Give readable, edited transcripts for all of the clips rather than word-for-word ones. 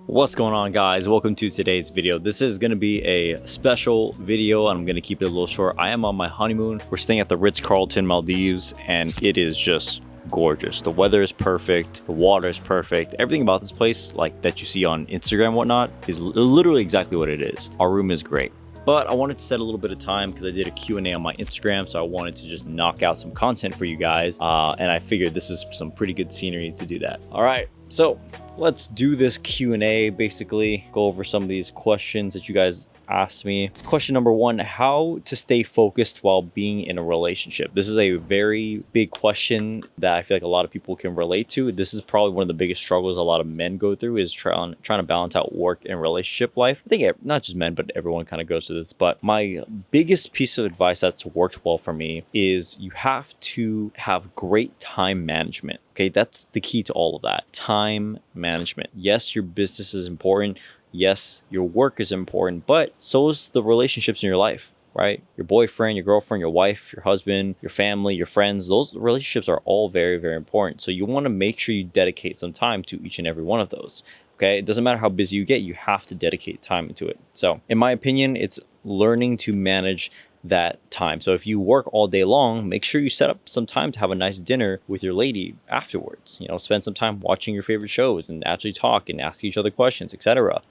What's going on, guys? Welcome to today's video. This is going to be a special video. I'm going to keep it a little short. I am on my honeymoon. We're staying at the Ritz-Carlton Maldives, and it is just gorgeous. The weather is perfect. The water is perfect. Everything about this place, like that you see on Instagram and whatnot, is literally exactly what it is. Our room is great. But I wanted to set a little bit of time because I did a Q&A on my Instagram, so I wanted to just knock out some content for you guys. And I figured this is some pretty good scenery to do that. All right, so let's do this Q&A, basically go over some of these questions that you guys asked me. Question number one, how to stay focused while being in a relationship? This is a very big question that I feel like a lot of people can relate to. This is probably one of the biggest struggles a lot of men go through, is trying to balance out work and relationship life. I think not just men, but everyone kind of goes through this. But my biggest piece of advice that's worked well for me is you have to have great time management. Okay, that's the key to all of that. Time management. Yes, your business is important. Yes, your work is important, but so is the relationships in your life, right? Your boyfriend, your girlfriend, your wife, your husband, your family, your friends, those relationships are all very, very important. So you want to make sure you dedicate some time to each and every one of those. Okay, it doesn't matter how busy you get, you have to dedicate time into it. So in my opinion, it's learning to manage that time. So if you work all day long, make sure you set up some time to have a nice dinner with your lady afterwards. You know, spend some time watching your favorite shows and actually talk and ask each other questions, etc.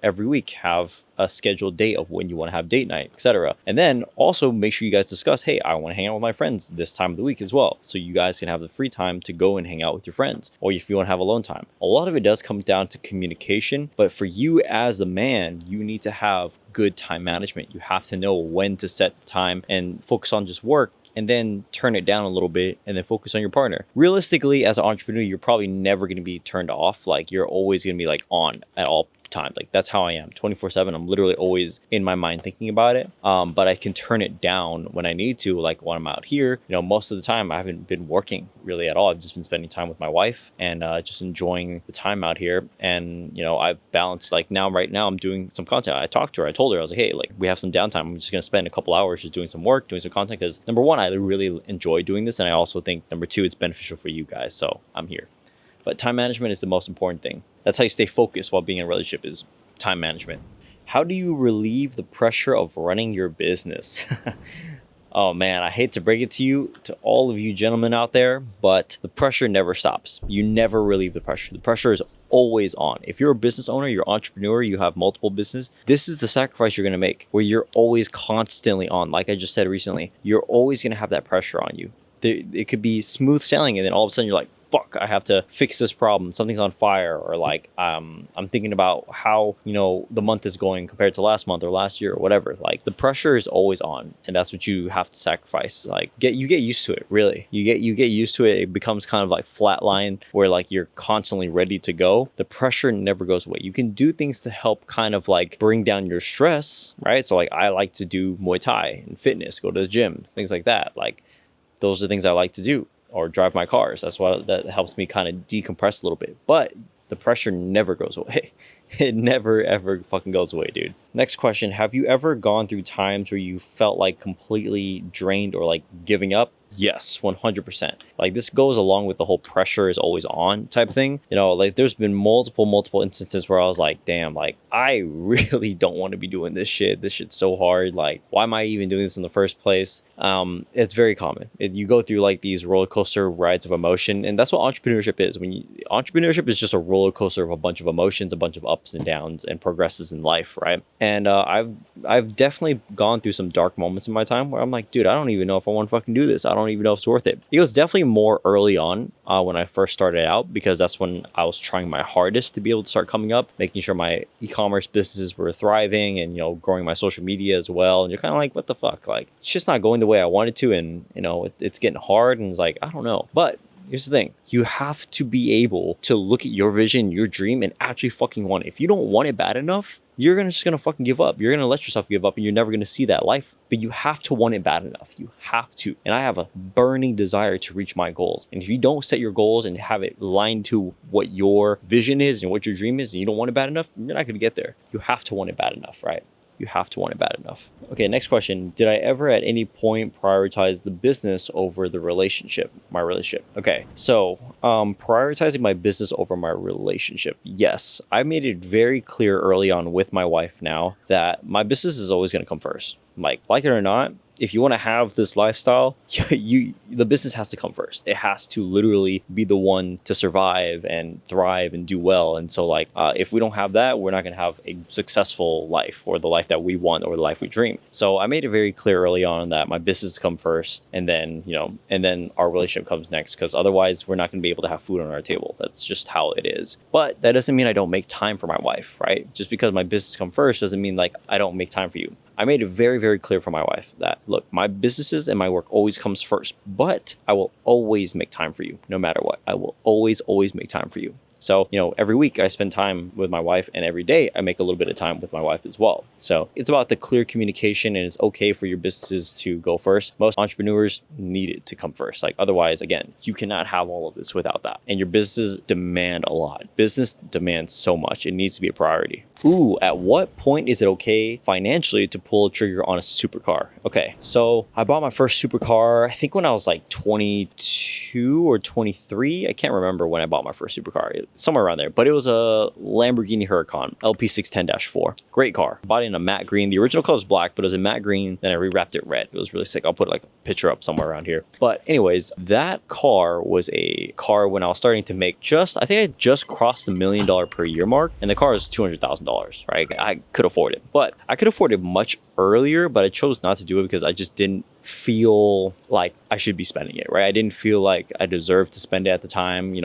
Every week have a scheduled date of when you want to have date night, etc. And then also make sure you guys discuss, hey, I want to hang out with my friends this time of the week as well. So you guys can have the free time to go and hang out with your friends, or if you want to have alone time. A lot of it does come down to communication, but for you as a man, you need to have good time management. You have to know when to set the time and focus on just work, and then turn it down a little bit and then focus on your partner. Realistically, as an entrepreneur, you're probably never going to be turned off. Like, you're always going to be like on at all time. Like, that's how I am 24/7. I'm literally always in my mind thinking about it. But I can turn it down when I need to. Like when I'm out here, most of the time I haven't been working really at all. I've just been spending time with my wife and just enjoying the time out here. And I've balanced, like right now I'm doing some content. I talked to her, I told her, I was like, hey, like, we have some downtime. I'm just gonna spend a couple hours just doing some work, doing some content, because number one, I really enjoy doing this, and I also think number two, it's beneficial for you guys, so I'm here. But time management is the most important thing. That's how you stay focused while being in a relationship, is time management. How do you relieve the pressure of running your business? Oh man, I hate to break it to you, to all of you gentlemen out there, but the pressure never stops. You never relieve the pressure. The pressure is always on. If you're a business owner, you're an entrepreneur, you have multiple business, this is the sacrifice you're going to make, where you're always constantly on. Like I just said recently, you're always going to have that pressure on you. It could be smooth sailing, and then all of a sudden you're like, fuck, I have to fix this problem. Something's on fire, or like I'm thinking about how the month is going compared to last month or last year or whatever. Like, the pressure is always on, and that's what you have to sacrifice. Like, you get used to it. Really, you get used to it. It becomes kind of like flatline, where like you're constantly ready to go. The pressure never goes away. You can do things to help kind of like bring down your stress, right? So like, I like to do Muay Thai and fitness, go to the gym, things like that. Like, those are the things I like to do. Or drive my cars. That helps me kind of decompress a little bit. But the pressure never goes away. It never, ever fucking goes away, dude. Next question. Have you ever gone through times where you felt like completely drained or like giving up? Yes, 100%. Like, this goes along with the whole pressure is always on type thing. Like, there's been multiple instances where I was like, damn, like, I really don't want to be doing this shit. This shit's so hard. Like, why am I even doing this in the first place? It's very common. You go through like these roller coaster rides of emotion, and that's what entrepreneurship is. Entrepreneurship is just a roller coaster of a bunch of emotions, a bunch of ups and downs and progresses in life, right? And I've definitely gone through some dark moments in my time where I'm like, dude, I don't even know if I want to fucking do this. I don't even know if it's worth it. It was definitely more early on when I first started out, because that's when I was trying my hardest to be able to start coming up, making sure my e-commerce businesses were thriving, and growing my social media as well. And you're kind of like, what the fuck? Like, it's just not going the way I wanted to, and it's getting hard, and it's like, I don't know. But here's the thing. You have to be able to look at your vision, your dream, and actually fucking want it. If you don't want it bad enough, you're just gonna fucking give up. You're gonna let yourself give up, and you're never gonna see that life. But you have to want it bad enough. You have to. And I have a burning desire to reach my goals. And if you don't set your goals and have it aligned to what your vision is and what your dream is, and you don't want it bad enough, you're not gonna get there. You have to want it bad enough, right? you have to want it bad enough. Okay, next question. Did I ever at any point prioritize the business over the relationship, my relationship? Okay, so prioritizing my business over my relationship. Yes, I made it very clear early on with my wife now that my business is always going to come first. Like it or not, if you want to have this lifestyle, the business has to come first. It has to literally be the one to survive and thrive and do well. And so if we don't have that, we're not going to have a successful life or the life that we want or the life we dream. So I made it very clear early on that my business come first, and then, and then our relationship comes next, because otherwise we're not going to be able to have food on our table. That's just how it is. But that doesn't mean I don't make time for my wife, right? Just because my business come first doesn't mean I don't make time for you. I made it very, very clear for my wife that, look, my businesses and my work always comes first, but I will always make time for you no matter what. I will always make time for you. So, every week I spend time with my wife, and every day I make a little bit of time with my wife as well. So it's about the clear communication, and it's okay for your businesses to go first. Most entrepreneurs need it to come first. Otherwise, again, you cannot have all of this without that. And your businesses demand a lot. Business demands so much. It needs to be a priority. Ooh, at what point is it okay financially to pull a trigger on a supercar? Okay, so I bought my first supercar, I think when I was 22 or 23. I can't remember when I bought my first supercar, somewhere around there. But it was a Lamborghini Huracan LP610-4. Great car. Bought it in a matte green. The original color was black, but it was a matte green. Then I rewrapped it red. It was really sick. I'll put a picture up somewhere around here. But anyways, that car was a car when I was starting to make I think I just crossed the $1 million per year mark, and the car is $200,000. Right? I could afford it, but I could afford it much earlier, but I chose not to do it because I just didn't feel like I should be spending it, right? I didn't feel like I deserved to spend it at the time.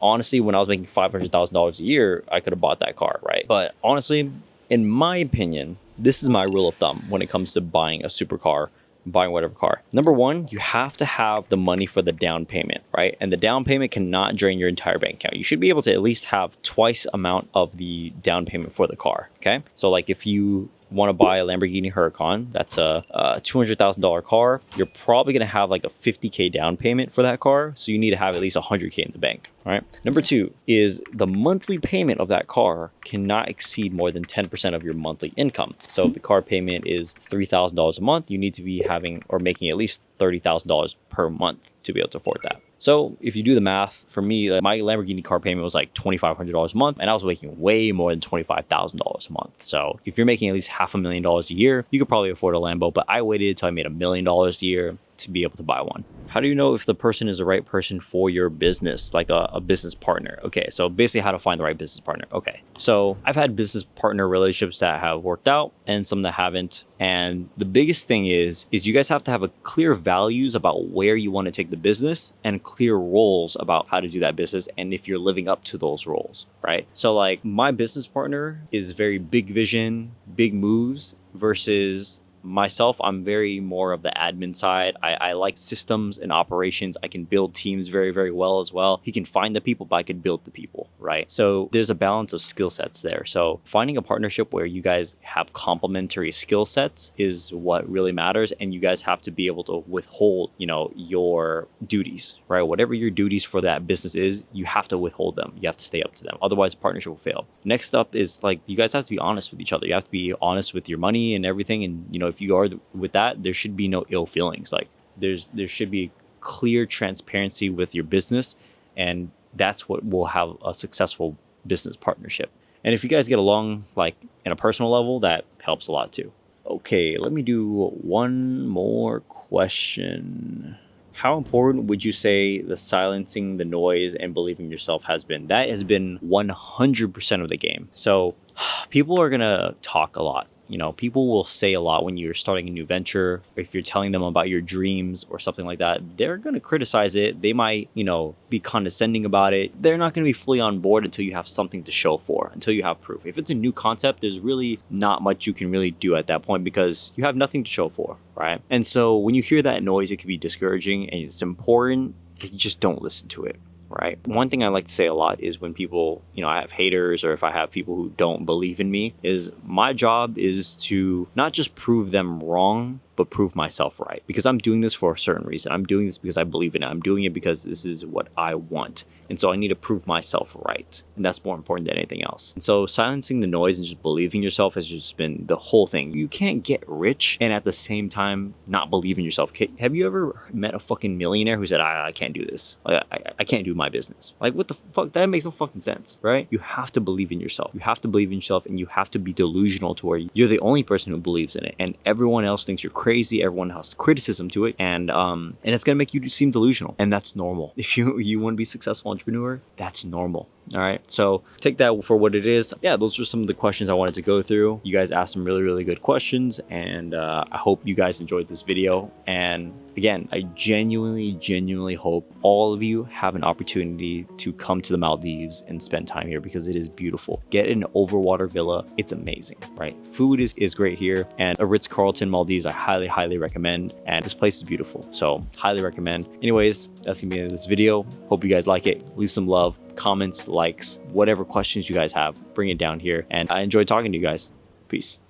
Honestly, when I was making $500,000 a year, I could have bought that car, right? But honestly, in my opinion, this is my rule of thumb when it comes to buying a supercar, buying whatever car. Number one, you have to have the money for the down payment, right? And the down payment cannot drain your entire bank account. You should be able to at least have twice amount of the down payment for the car, okay? So if you want to buy a Lamborghini Huracan, that's a $200,000 car, you're probably going to have a $50K down payment for that car. So you need to have at least $100K in the bank, all right? Number two is the monthly payment of that car cannot exceed more than 10% of your monthly income. So if the car payment is $3,000 a month, you need to be having or making at least $30,000 per month to be able to afford that. So if you do the math, for me, my Lamborghini car payment was $2,500 a month, and I was making way more than $25,000 a month. So if you're making at least $500,000 a year, you could probably afford a Lambo, but I waited until I made $1 million a year to be able to buy one. How do you know if the person is the right person for your business, like a business partner? Okay, so basically how to find the right business partner. Okay, so I've had business partner relationships that have worked out and some that haven't. And the biggest thing is you guys have to have a clear values about where you want to take the business and clear roles about how to do that business and if you're living up to those roles, right? So my business partner is very big vision, big moves versus myself. I'm very more of the admin side. I like systems and operations. I can build teams very, very well as well. He can find the people, but I could build the people, right? So there's a balance of skill sets there. So finding a partnership where you guys have complementary skill sets is what really matters. And you guys have to be able to withhold, your duties, right? Whatever your duties for that business is, you have to withhold them. You have to stay up to them. Otherwise, the partnership will fail. Next up is you guys have to be honest with each other. You have to be honest with your money and everything. And, if you are with that, there should be no ill feelings. There should be clear transparency with your business, and that's what will have a successful business partnership. And if you guys get along in a personal level, that helps a lot too. Okay, let me do one more question. How important would you say the silencing the noise and believing yourself has been? That has been 100% of the game. So people are gonna talk a lot. People will say a lot when you're starting a new venture, or if you're telling them about your dreams or something like that. They're going to criticize it. They might, be condescending about it. They're not going to be fully on board until you have something to show for, until you have proof. If it's a new concept, there's really not much you can really do at that point because you have nothing to show for, right? And so when you hear that noise, it can be discouraging, and it's important that you just don't listen to it. Right. One thing I like to say a lot is when people, I have haters, or if I have people who don't believe in me, is my job is to not just prove them wrong, but prove myself right, because I'm doing this for a certain reason. I'm doing this because I believe in it. I'm doing it because this is what I want. And so I need to prove myself right. And that's more important than anything else. And so silencing the noise and just believing yourself has just been the whole thing. You can't get rich and at the same time not believe in yourself. Have you ever met a fucking millionaire who said, I can't do this. I can't do my business. Like, what the fuck? That makes no fucking sense, right? You have to believe in yourself. You have to believe in yourself, and you have to be delusional to where you're the only person who believes in it. And everyone else thinks you're crazy. Everyone has criticism to it. And it's going to make you seem delusional. And that's normal. If you want to be a successful entrepreneur, that's normal. All right. So take that for what it is. Yeah, those are some of the questions I wanted to go through. You guys asked some really, really good questions. And I hope you guys enjoyed this video. And again, I genuinely hope all of you have an opportunity to come to the Maldives and spend time here, because it is beautiful. Get an overwater villa. It's amazing, right? Food is great here. And a Ritz-Carlton Maldives, I highly recommend. And this place is beautiful. So highly recommend. Anyways, that's gonna be the end of this video. Hope you guys like it. Leave some love, comments, likes, whatever questions you guys have, bring it down here. And I enjoyed talking to you guys. Peace.